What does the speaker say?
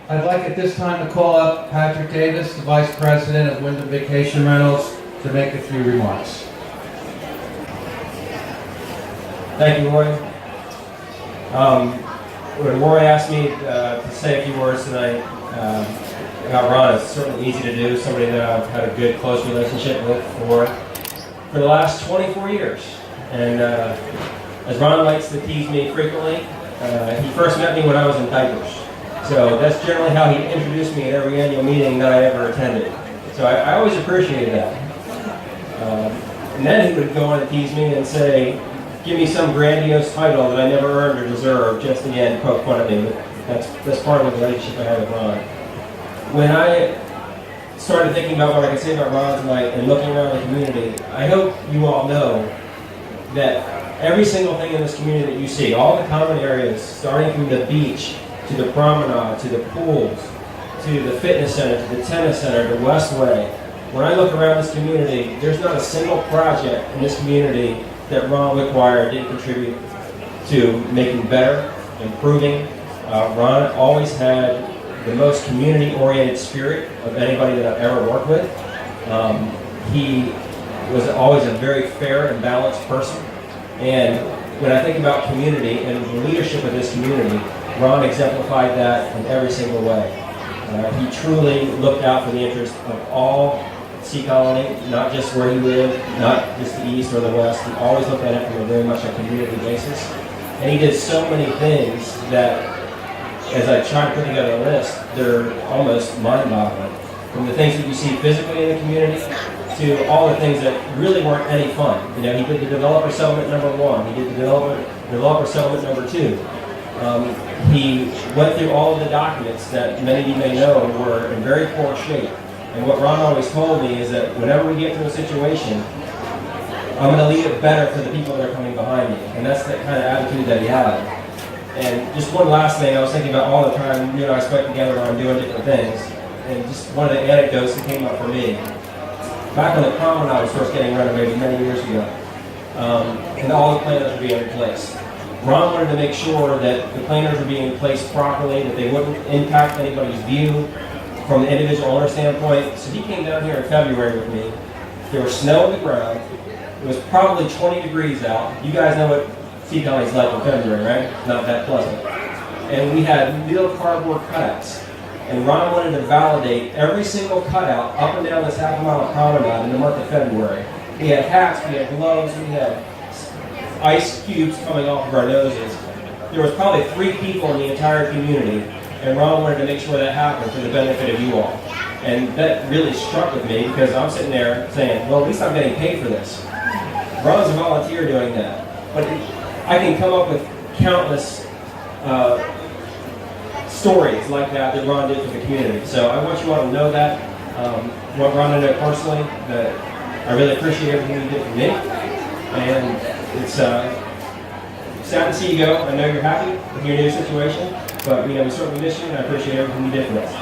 I'd like at this time to call up Patrick Davis, the Vice President of Wyndham Vacation Rentals, to make a few remarks. Thank you, Roy. When Roy asked me to say a few words tonight about Ron, it's certainly easy to do, somebody that I've had a good, close relationship with for the last 24 years. And as Ron likes to tease me frequently, he first met me when I was in diapers. So that's generally how he introduced me at every annual meeting that I ever attended. So I always appreciated that. And then he would go on to tease me and say, give me some grandiose title that I never earned or deserved, just to again poke fun at me. But that's part of the relationship I have with Ron. When I started thinking about what I could say about Ron tonight and looking around the community, I hope you all know that every single thing in this community that you see, all the common areas, starting from the beach, to the promenade, to the pools, to the fitness center, to the tennis center, to Westway. When I look around this community, there's not a single project in this community that Ron Wickwire didn't contribute to making better, improving. Ron always had the most community-oriented spirit of anybody that I've ever worked with. He was always a very fair and balanced person. And when I think about community and the leadership of this community, Ron exemplified that in every single way. He truly looked out for the interest of all Sea Colony, not just where he lived, not just the east or the west. He always looked at it from a very much a community basis. And he did so many things that, as I try to put together a list, they're almost mind-boggling. From the things that you see physically in the community to all the things that really weren't any fun. You know, he did the developer settlement number 1. He did the developer settlement number 2. He went through all of the documents that many of you may know were in very poor shape. And what Ron always told me is that whenever we get to a situation, I'm going to leave it better for the people that are coming behind me. And that's the kind of attitude that he had. And just one last thing, I was thinking about all the time you and I spent together on doing different things. And just one of the anecdotes that came up for me. Back when the promenade was first getting renovated many years ago, and all the planners were being replaced. Ron wanted to make sure that the planners were being placed properly, that they wouldn't impact anybody's view from the individual owner standpoint. So he came down here in February with me. There was snow on the ground. It was probably 20 degrees out. You guys know what Sea Colony's like in February, right? Not that pleasant. And we had little cardboard cutouts. And Ron wanted to validate every single cutout up and down this half-mile promenade in the month of February. We had hats, we had gloves, we had ice cubes coming off of our noses. There was probably 3 people in the entire community, and Ron wanted to make sure that happened for the benefit of you all. And that really struck with me because I'm sitting there saying, well, at least I'm getting paid for this. Ron's a volunteer doing that. But I can come up with countless stories like that Ron did for the community. So I want you all to know that. I want Ron to know personally that I really appreciate everything he did for me. And it's sad to see you go. I know you're happy with your new situation, but we certainly miss you, and I appreciate everything you did for us.